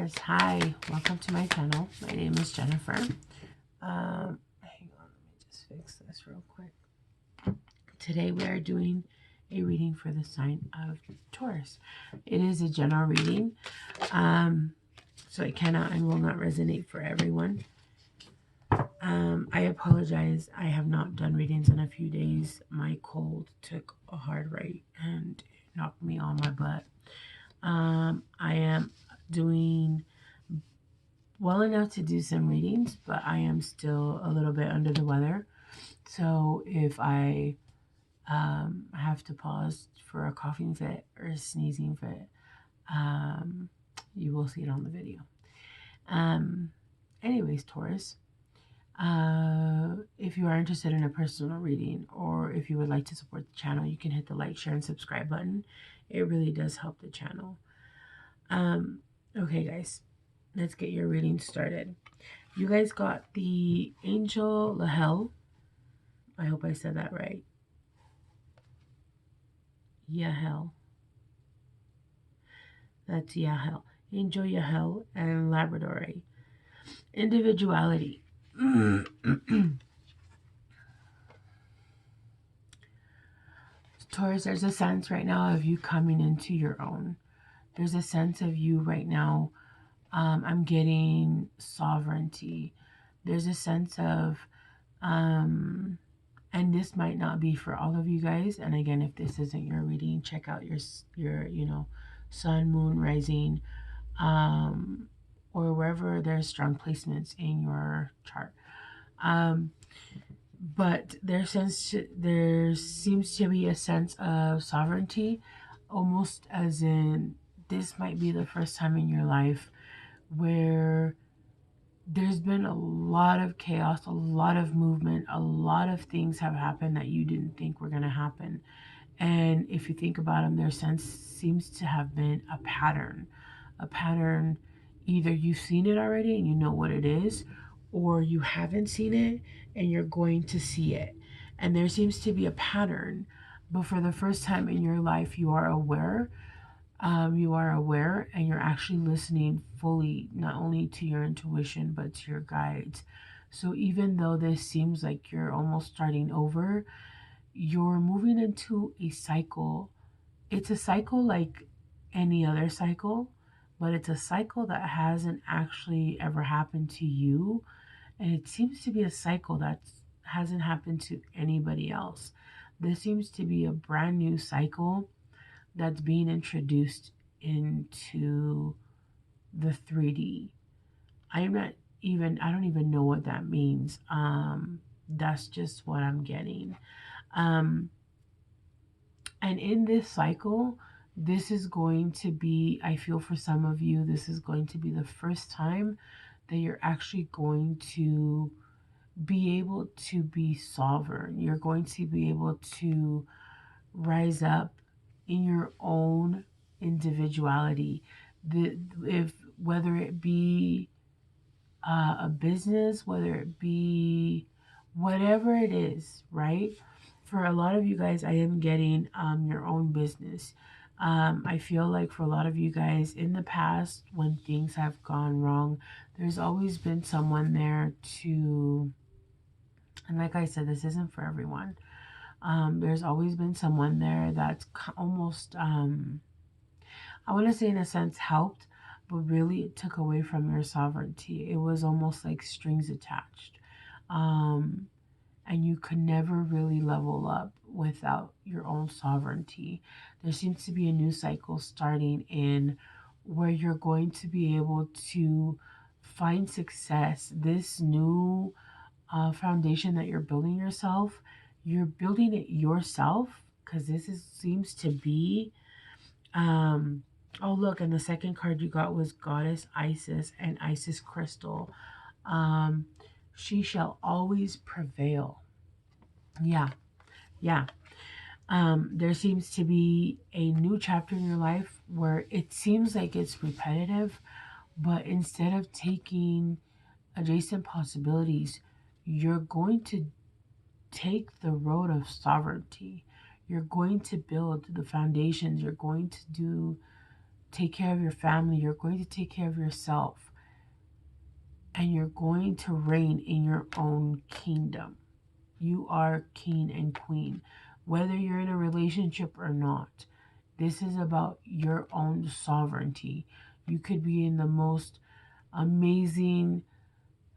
Taurus, hi, welcome to my channel. My name is Jennifer. Hang on, let me just fix this real quick. Today we are doing a reading for the sign of Taurus. It is a general reading, so it cannot and will not resonate for everyone. I apologize. I have not done readings in a few days. My cold took a hard right and knocked me on my butt. I am doing well enough to do some readings, but I am still a little bit under the weather. So if I have to pause for a coughing fit or a sneezing fit, you will see it on the video. Anyways, Taurus, if you are interested in a personal reading or if you would like to support the channel, you can hit the like, share, and subscribe button. It really does help the channel. Okay, guys, let's get your reading started. You guys got the Angel Lahel. I hope I said that right. Yahel. That's Yahel. Angel Yahel and Labradorite. Individuality. Taurus, there's a sense right now of you coming into your own. There's a sense of you right now. I'm getting sovereignty. There's a sense of, and this might not be for all of you guys. And again, if this isn't your reading, check out your sun, moon, rising, or wherever there's strong placements in your chart. But there seems to be a sense of sovereignty, almost as in this might be the first time in your life where there's been a lot of chaos, a lot of movement, a lot of things have happened that you didn't think were going to happen. And if you think about them, their sense seems to have been a pattern. Either you've seen it already and you know what it is, or you haven't seen it and you're going to see it. And there seems to be a pattern, but for the first time in your life, you are aware. And you're actually listening fully, not only to your intuition, but to your guides. So even though this seems like you're almost starting over, you're moving into a cycle. It's a cycle like any other cycle, but it's a cycle that hasn't actually ever happened to you. And it seems to be a cycle that hasn't happened to anybody else. This seems to be a brand new cycle that's being introduced into the 3D. I don't even know what that means. That's just what I'm getting. And in this cycle, this is going to be, I feel for some of you, this is going to be the first time that you're actually going to be able to be sovereign. You're going to be able to rise up in your own individuality. Whether it be a business, whether it be whatever it is, right? For a lot of you guys, I am getting your own business. I feel like for a lot of you guys in the past, when things have gone wrong, there's always been someone there to, and like I said, this isn't for everyone. There's always been someone there that's almost, I want to say in a sense helped, but really it took away from your sovereignty. It was almost like strings attached. And you could never really level up without your own sovereignty. There seems to be a new cycle starting in where you're going to be able to find success. This new foundation that you're building yourself, you're building it yourself, because seems to be oh look, and the second card you got was Goddess Isis and Isis Crystal. She shall always prevail. Yeah. There seems to be a new chapter in your life where it seems like it's repetitive, but instead of taking adjacent possibilities, you're going to take the road of sovereignty. You're going to build the foundations. You're going take care of your family. You're going to take care of yourself. And you're going to reign in your own kingdom. You are king and queen, whether you're in a relationship or not. This is about your own sovereignty. You could be in the most amazing,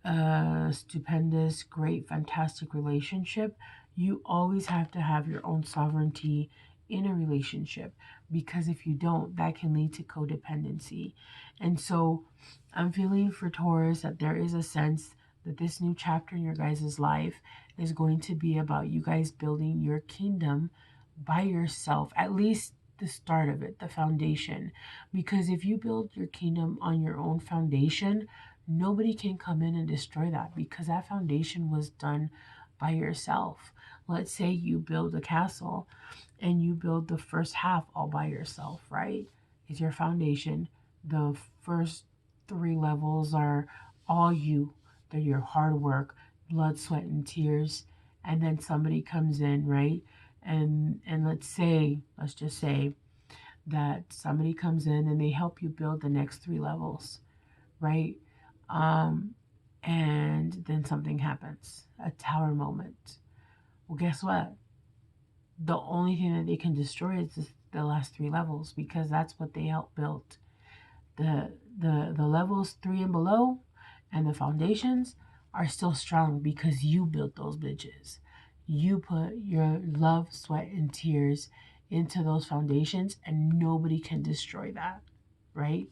stupendous, great, fantastic relationship. You always have to have your own sovereignty in a relationship, because if you don't, that can lead to codependency. And so I'm feeling for Taurus that there is a sense that this new chapter in your guys' life is going to be about you guys building your kingdom by yourself, at least the start of it, the foundation. Because if you build your kingdom on your own foundation, nobody can come in and destroy that, because that foundation was done by yourself. Let's say you build a castle and you build the first half all by yourself, right? It's your foundation. The first 3 levels are all you. They're your hard work, blood, sweat, and tears. And then somebody comes in, right? And let's just say that somebody comes in and they help you build the next 3 levels, right? Um, and then something happens, a tower moment. Well, guess what? The only thing that they can destroy is the last 3 levels, because that's what they helped build. The levels 3 and below and the foundations are still strong because you built those bitches. You put your love, sweat, and tears into those foundations, and nobody can destroy that, right?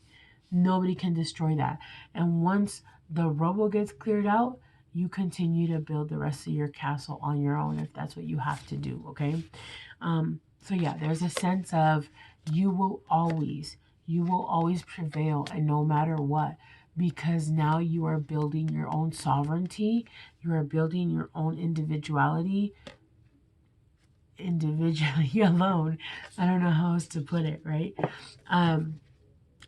Nobody can destroy that. And once the rubble gets cleared out, you continue to build the rest of your castle on your own if that's what you have to do, okay? So yeah, there's a sense of you will always prevail, and no matter what, because now you are building your own sovereignty, you are building your own individuality individually alone. I don't know how else to put it, right?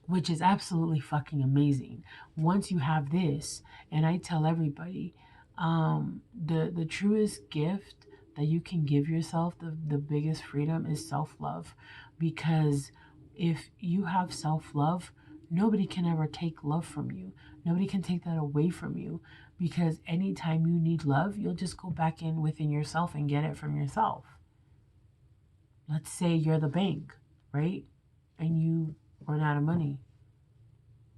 Which is absolutely fucking amazing. Once you have this, and I tell everybody, the truest gift that you can give yourself, the biggest freedom, is self-love. Because if you have self-love, nobody can ever take love from you. Nobody can take that away from you, because anytime you need love, you'll just go back in within yourself and get it from yourself. Let's say you're the bank, right? And you run out of money.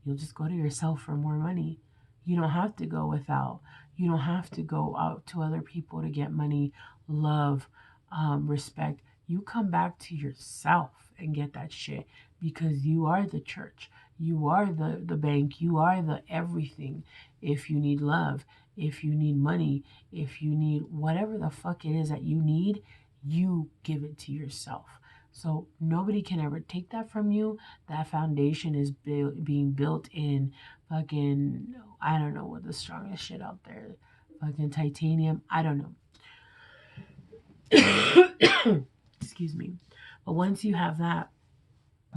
You'll just go to yourself for more money. You don't have to go without. You don't have to go out to other people to get money, love, respect. You come back to yourself and get that shit, because you are the church. You are the bank. You are the everything. If you need love, if you need money, if you need whatever the fuck it is that you need, you give it to yourself. So nobody can ever take that from you. That foundation is being built in fucking, I don't know what the strongest shit out there, fucking titanium. I don't know. Excuse me. But once you have that,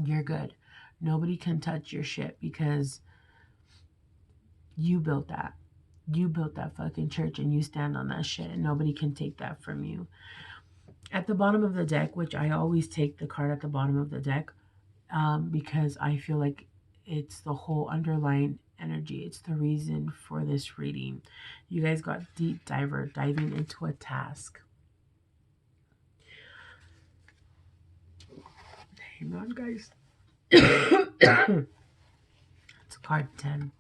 you're good. Nobody can touch your shit, because you built that. You built that fucking church, and you stand on that shit, and nobody can take that from you. At the bottom of the deck, which I always take the card at the bottom of the deck, because I feel like it's the whole underlying energy. It's the reason for this reading. You guys got deep diver, diving into a task. Hang on, guys. It's card 10.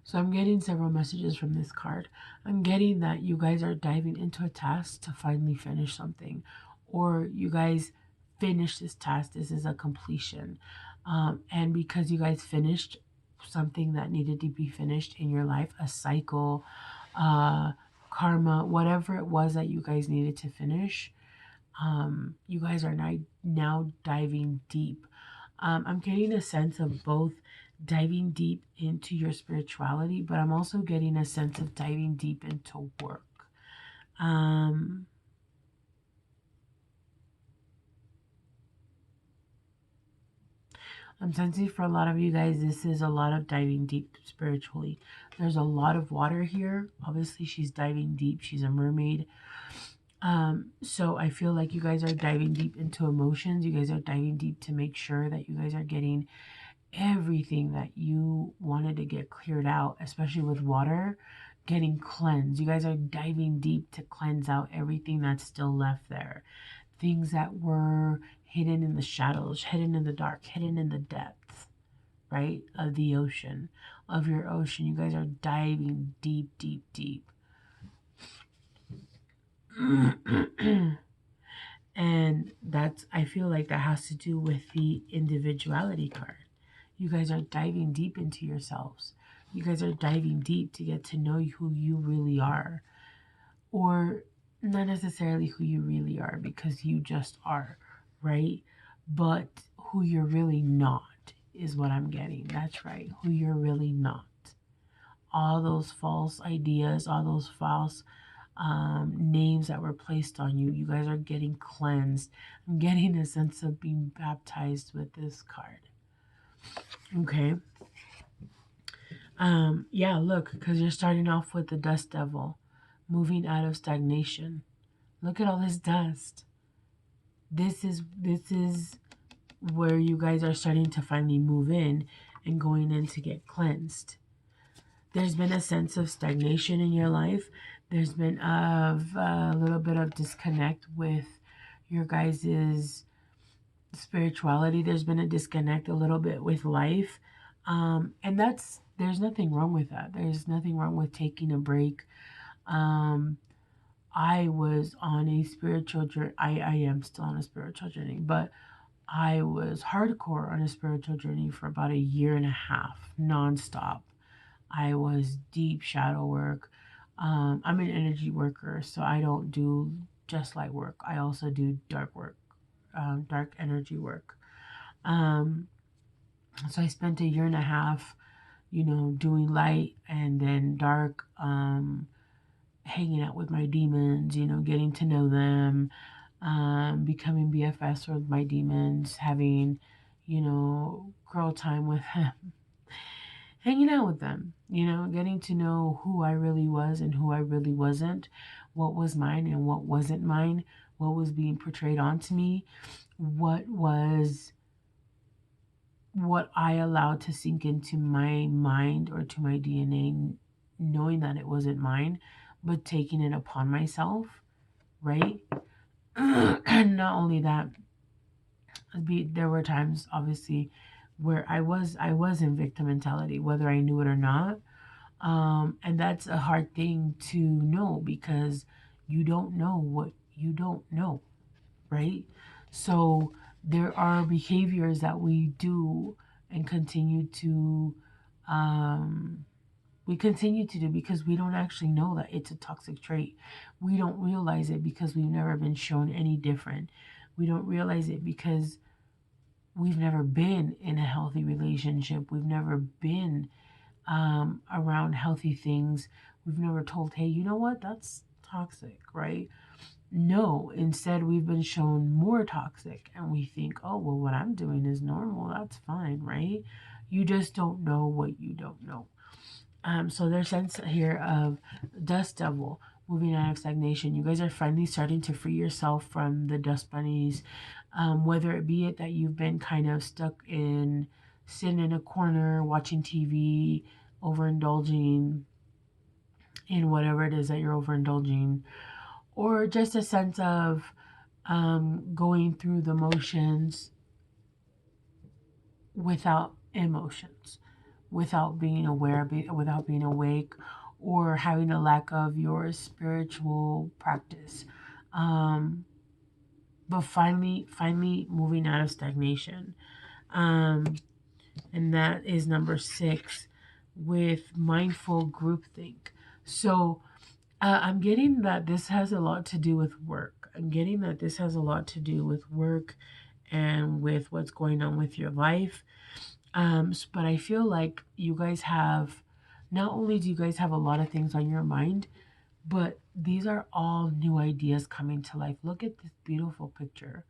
So I'm getting several messages from this card. I'm getting that you guys are diving into a task to finally finish something, or you guys finish this task. This is a completion. And because you guys finished something that needed to be finished in your life, a cycle, karma, whatever it was that you guys needed to finish, you guys are now diving deep. I'm getting a sense of both diving deep into your spirituality, but I'm also getting a sense of diving deep into work. I'm sensing for a lot of you guys, this is a lot of diving deep spiritually. There's a lot of water here. Obviously, she's diving deep. She's a mermaid. So I feel like you guys are diving deep into emotions. You guys are diving deep to make sure that you guys are getting everything that you wanted to get cleared out, especially with water, getting cleansed. You guys are diving deep to cleanse out everything that's still left there. Things that were hidden in the shadows, hidden in the dark, hidden in the depths, right? Of the ocean, of your ocean. You guys are diving deep, deep, deep. And that's, I feel like that has to do with the individuality card. You guys are diving deep into yourselves. You guys are diving deep to get to know who you really are. Or not necessarily who you really are, because you just are, right? But who you're really not is what I'm getting. That's right. Who you're really not. All those false ideas, all those false names that were placed on you, you guys are getting cleansed. I'm getting a sense of being baptized with this card. Okay. Yeah, look, because you're starting off with the dust devil, moving out of stagnation. Look at all this dust. This is where you guys are starting to finally move in and going in to get cleansed. There's been a sense of stagnation in your life. There's been a little bit of disconnect with your guys's spirituality. There's been a disconnect a little bit with life. And there's nothing wrong with that. There's nothing wrong with taking a break. I was on a spiritual journey. I am still on a spiritual journey, but I was hardcore on a spiritual journey for about a year and a half, nonstop. I was deep shadow work. I'm an energy worker, so I don't do just light work. I also do dark work, dark energy work. Um, so I spent a year and a half, doing light and then dark, hanging out with my demons, getting to know them, becoming BFS with my demons, having, girl time with them, hanging out with them, getting to know who I really was and who I really wasn't, what was mine and what wasn't mine, what was being portrayed onto me, what I allowed to sink into my mind or to my DNA, knowing that it wasn't mine, but taking it upon myself, right? And not only that, there were times, obviously, where I was in victim mentality, whether I knew it or not. And that's a hard thing to know, because you don't know what you don't know, right? So there are behaviors that we do and continue to do because we don't actually know that it's a toxic trait. We don't realize it because we've never been shown any different. We don't realize it because we've never been in a healthy relationship. We've never been around healthy things. We've never told, hey, you know what? That's toxic, right? No, instead, we've been shown more toxic, and we think, oh, well, what I'm doing is normal. That's fine, right? You just don't know what you don't know. So there's sense here of dust devil, moving out of stagnation. You guys are finally starting to free yourself from the dust bunnies, whether it be it that you've been kind of stuck in, sitting in a corner, watching TV, overindulging in whatever it is that you're overindulging, or just a sense of going through the motions without emotions, without being aware, without being awake, or having a lack of your spiritual practice. But finally moving out of stagnation. And that is number 6 with mindful groupthink. So I'm getting that this has a lot to do with work. I'm getting that this has a lot to do with work and with what's going on with your life. But I feel like you guys have, not only do you guys have a lot of things on your mind, but these are all new ideas coming to life. Look at this beautiful picture.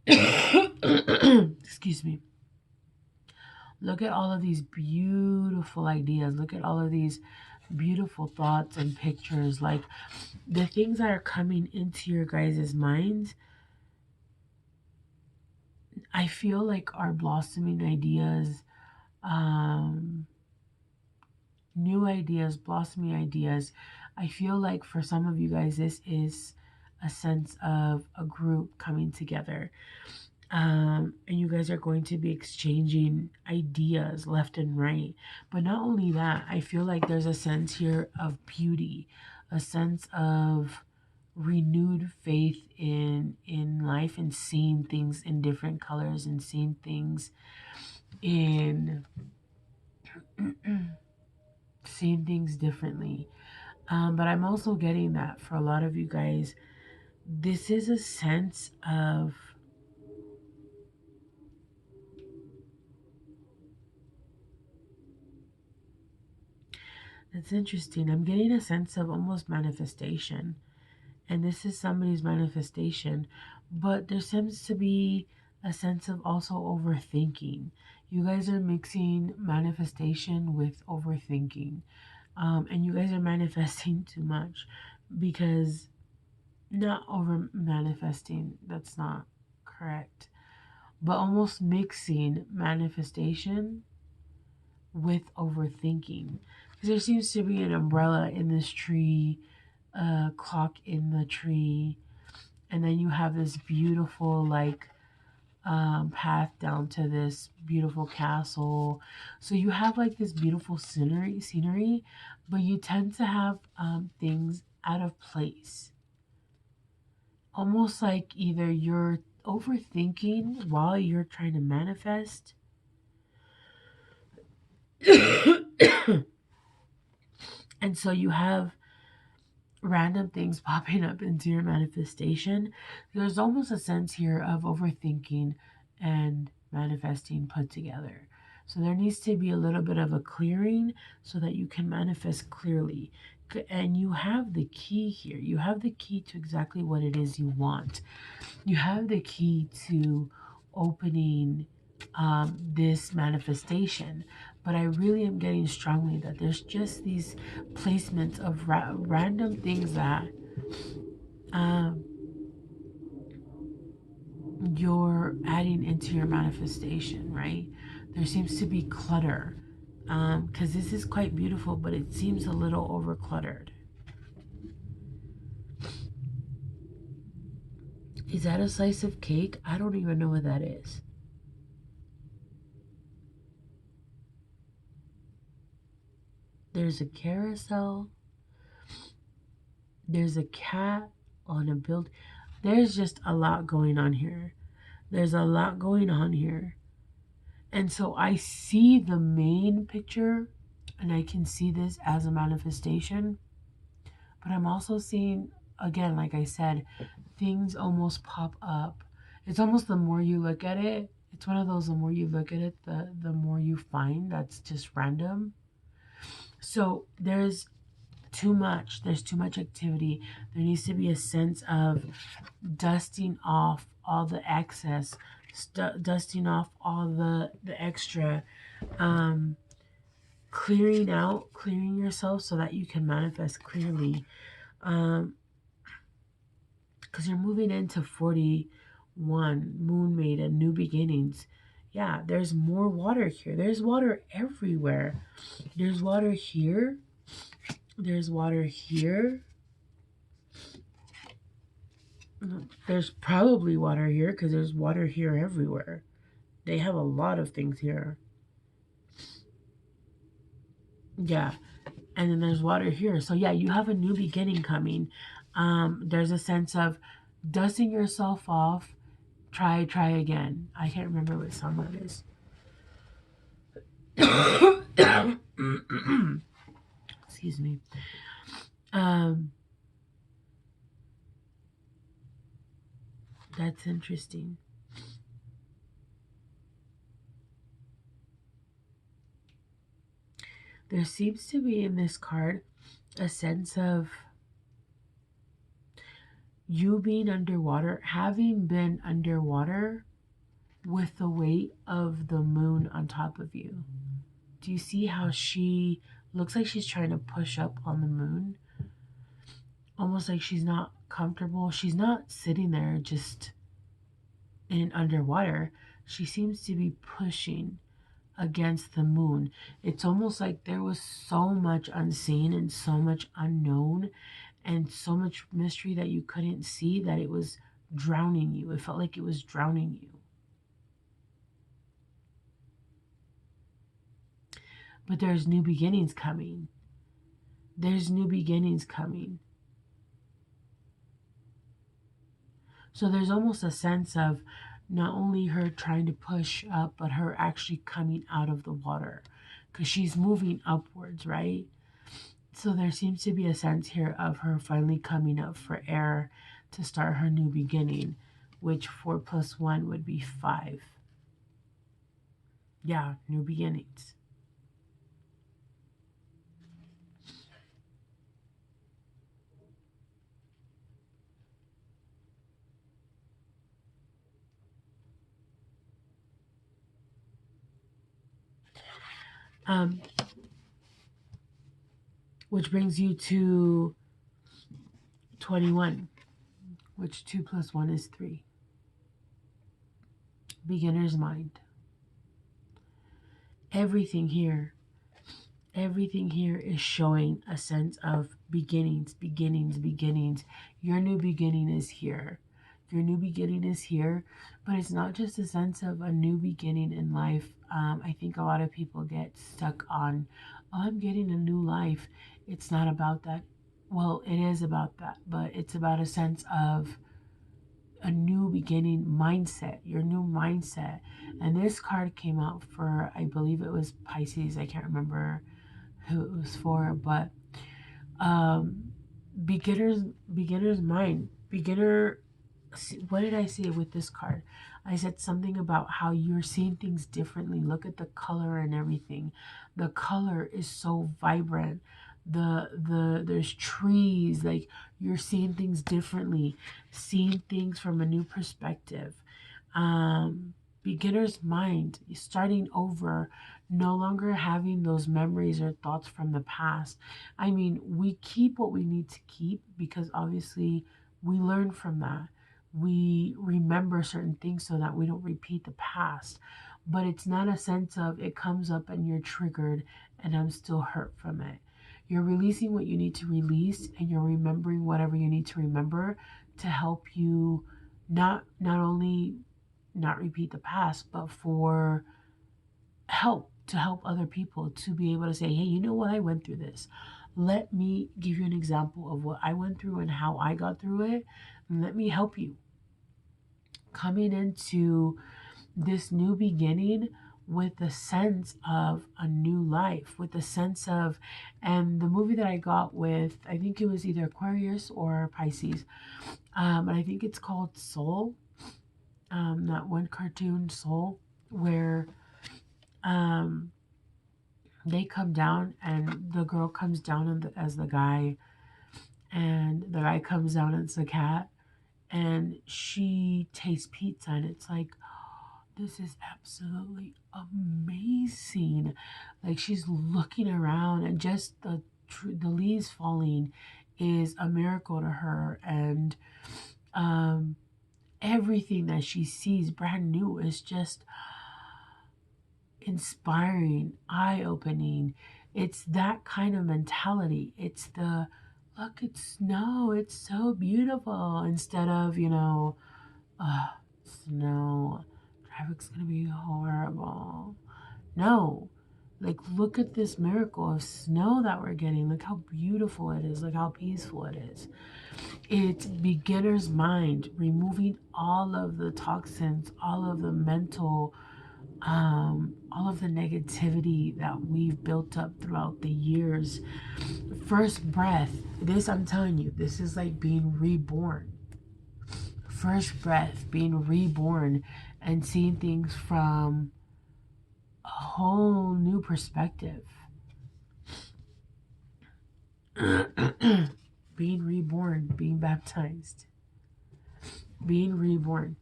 Excuse me. Look at all of these beautiful ideas. Look at all of these beautiful thoughts and pictures, like the things that are coming into your guys' minds, I feel like are blossoming ideas, um, new ideas, blossoming ideas. I feel like for some of you guys, this is a sense of a group coming together. And you guys are going to be exchanging ideas left and right. But not only that, I feel like there's a sense here of beauty, a sense of renewed faith in life, and seeing things in different colors, and seeing things in seeing things differently. But I'm also getting that for a lot of you guys, this is a sense of, it's interesting. I'm getting a sense of almost manifestation. And this is somebody's manifestation. But there seems to be a sense of also overthinking. You guys are mixing manifestation with overthinking. And you guys are manifesting too much, because not over manifesting, that's not correct, but almost mixing manifestation with overthinking. Because there seems to be an umbrella in this tree, a clock in the tree, and then you have this beautiful, like, path down to this beautiful castle. So you have like this beautiful scenery, but you tend to have things out of place. Almost like either you're overthinking while you're trying to manifest, and so you have random things popping up into your manifestation. There's almost a sense here of overthinking and manifesting put together. So there needs to be a little bit of a clearing so that you can manifest clearly. And you have the key here. You have the key to exactly what it is you want. You have the key to opening this manifestation. But I really am getting strongly that there's just these placements of random things that um, you're adding into your manifestation, right? There seems to be clutter, because this is quite beautiful, but it seems a little over cluttered. Is that a slice of cake? I don't even know what that is. There's a carousel. There's a cat on a build. There's just a lot going on here. There's a lot going on here. And so I see the main picture, and I can see this as a manifestation. But I'm also seeing, again, like I said, things almost pop up. It's almost the more you look at it, it's one of those, the more you look at it, the more you find that's just random. So there's too much activity. There needs to be a sense of dusting off all the excess, dusting off all the extra, um, clearing yourself so that you can manifest clearly. Because you're moving into 41, moon maiden, new beginnings. Yeah, there's more water here. There's water everywhere. There's water here. There's water here. There's probably water here because there's water here everywhere. They have a lot of things here. Yeah. And then there's water here. So yeah, you have a new beginning coming. There's a sense of dusting yourself off. Try again. I can't remember what song that is. Excuse me. That's interesting. There seems to be in this card a sense of you being underwater, having been underwater with the weight of the moon on top of you. Do you see how she Looks like she's trying to push up on the moon, almost like she's not comfortable. She's not sitting there just in underwater. She seems to be pushing against the moon. It's almost like there was so much unseen and so much unknown and so much mystery that you couldn't see that it was drowning you. It felt like it was drowning you. But there's new beginnings coming. There's new beginnings coming. So there's almost a sense of not only her trying to push up, but her actually coming out of the water because she's moving upwards, right? So there seems to be a sense here of her finally coming up for air to start her new beginning, which 4 plus 1 would be 5. Yeah, new beginnings. Um, which brings you to 21, which 2 plus 1 is 3. Beginner's mind. Everything here is showing a sense of beginnings, beginnings, beginnings. Your new beginning is here. Your new beginning is here, but it's not just a sense of a new beginning in life. I think a lot of people get stuck on, oh, I'm getting a new life. It's not about that. Well, it is about that, but it's about a sense of a new beginning mindset, your new mindset. And this card came out for, I believe it was Pisces. I can't remember who it was for, but um, beginner's mind, beginner. What did I say with this card? I said something about how you're seeing things differently. Look at the color and everything. The color is so vibrant. There's trees, like you're seeing things differently, seeing things from a new perspective. Beginner's mind, starting over, no longer having those memories or thoughts from the past. I mean, we keep what we need to keep because obviously we learn from that. We remember certain things so that we don't repeat the past. But it's not a sense of it comes up and you're triggered and I'm still hurt from it. You're releasing what you need to release and you're remembering whatever you need to remember to help you not only not repeat the past, but for help to help other people to be able to say, hey, you know what? I went through this. Let me give you an example of what I went through and how I got through it. And let me help you. Coming into this new beginning with a sense of a new life, with a sense of, and the movie that I got with, I think it was either Aquarius or Pisces, and I think it's called Soul, that one cartoon Soul, where um, they come down and the girl comes down as the guy, and the guy comes down as the cat, and she tastes pizza, and it's like, this is absolutely amazing. Like she's looking around, and just the leaves falling is a miracle to her, and um, everything that she sees brand new is just inspiring, eye opening. It's that kind of mentality. It's the look, it's snow, it's so beautiful, instead of, snow, traffic's gonna be horrible. No, like look at this miracle of snow that we're getting. Look how beautiful it is. Look how peaceful it is. It's beginner's mind, removing all of the toxins, all of the mental, all of the negativity that we've built up throughout the years. First breath, this, I'm telling you, this is like being reborn. First breath, being reborn and seeing things from a whole new perspective. Being reborn, being baptized, being reborn.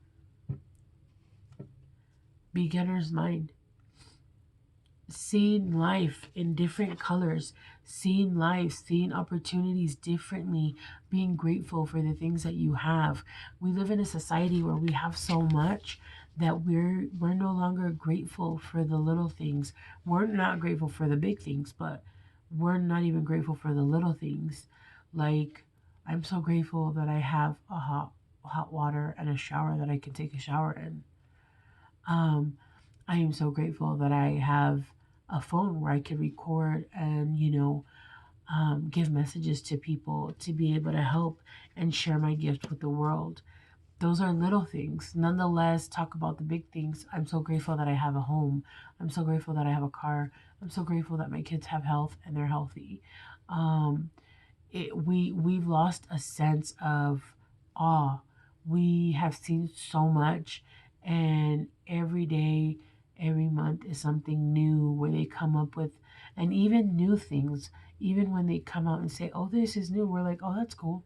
Beginner's mind. seeing life in different colors, seeing life, seeing opportunities differently, being grateful for the things that you have. We live in a society where we have so much that we're no longer grateful for the little things. We're not grateful for the big things, but we're not even grateful for the little things. Like, I'm so grateful that I have a hot water and a shower that I can take a shower in. Um, I am so grateful that I have a phone where I can record and, give messages to people to be able to help and share my gift with the world. Those are little things. Nonetheless, talk about the big things. I'm so grateful that I have a home. I'm so grateful that I have a car. I'm so grateful that my kids have health and they're healthy. Um, we've lost a sense of awe. We have seen so much, and every day, every month is something new where they come up with, and even new things. Even when they come out and say, "Oh, this is new," we're like, "Oh, that's cool."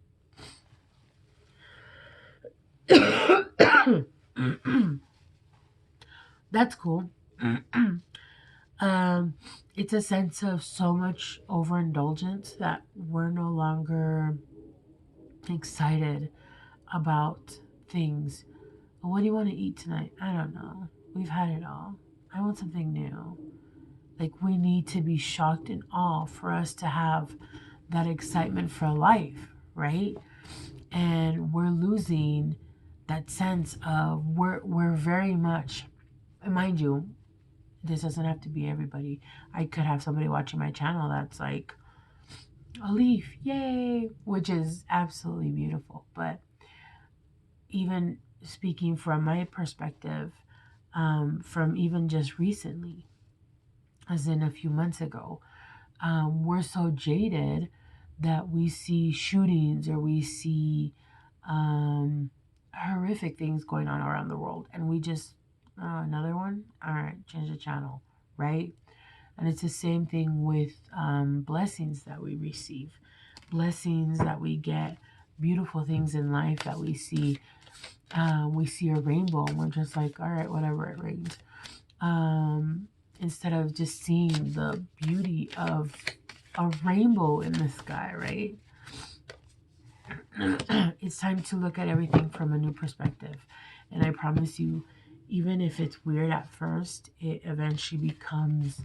That's cool. um, it's a sense of so much overindulgence that we're no longer excited about things. What do you want to eat tonight? I don't know. We've had it all. I want something new. Like, we need to be shocked and awe for us to have that excitement for life, right? And we're losing that sense of we're very much, and mind you, this doesn't have to be everybody. I could have somebody watching my channel that's like, a leaf, yay, which is absolutely beautiful. But even speaking from my perspective, from even just recently, as in a few months ago, we're so jaded that we see shootings or we see horrific things going on around the world, and we just, another one? All right, change the channel, right? And it's the same thing with blessings that we receive, blessings that we get, beautiful things in life that we see. We see a rainbow and we're just like, all right, whatever, it rained. Instead of just seeing the beauty of a rainbow in the sky, right? It's time to look at everything from a new perspective. And I promise you, even if it's weird at first, it eventually becomes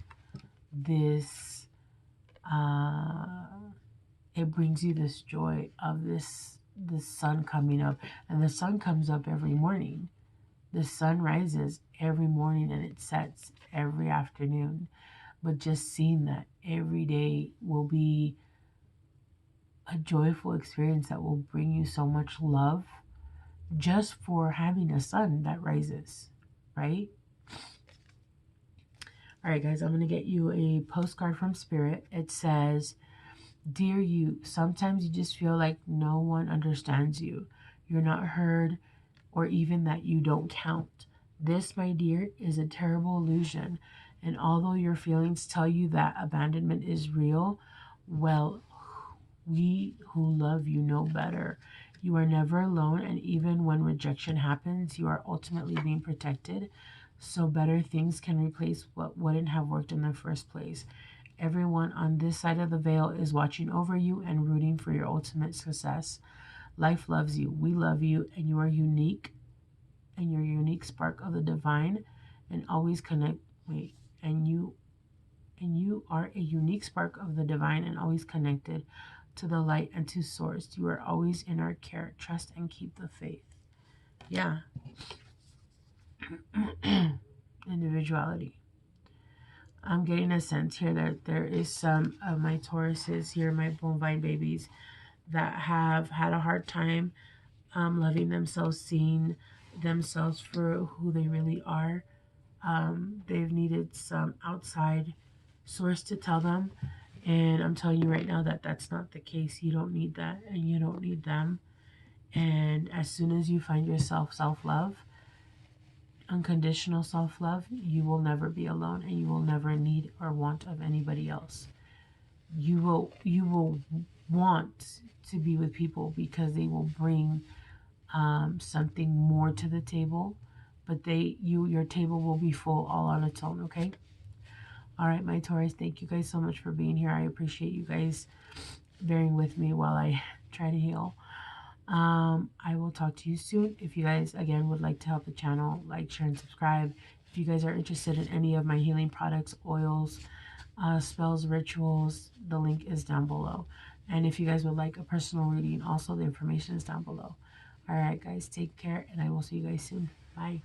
this, it brings you this joy of this sun coming up. And the sun comes up every morning. The sun rises every morning and it sets every afternoon. But just seeing that every day will be a joyful experience that will bring you so much love just for having a sun that rises, right? All right, guys, I'm going to get you a postcard from Spirit. It says, "Dear you, sometimes you just feel like no one understands you. You're not heard, or even that you don't count. This, my dear, is a terrible illusion. And although your feelings tell you that abandonment is real, well, we who love you know better. You are never alone, and even when rejection happens, you are ultimately being protected. So better things can replace what wouldn't have worked in the first place. Everyone on this side of the veil is watching over you and rooting for your ultimate success. Life loves you. We love you, and you are unique, and your unique spark of the divine, and always connect. Wait, and you are a unique spark of the divine and always connected to the light and to source. You are always in our care. Trust and keep the faith." Yeah. Individuality. I'm getting a sense here that there is some of my Tauruses here, my bovine babies, that have had a hard time loving themselves, seeing themselves for who they really are. They've needed some outside source to tell them. And I'm telling you right now that that's not the case. You don't need that, and you don't need them. And as soon as you find yourself self-love, unconditional self-love, you will never be alone, and you will never need or want of anybody else. You will want to be with people because they will bring something more to the table, but your table will be full all on its own. Okay. All right, my Taurus, thank you guys so much for being here. I appreciate you guys bearing with me while I try to heal. I will talk to you soon. If you guys, again, would like to help the channel, like, share, and subscribe. If you guys are interested in any of my healing products, oils, spells, rituals, the link is down below. And if you guys would like a personal reading, also the information is down below. All right, guys, take care, and I will see you guys soon. Bye.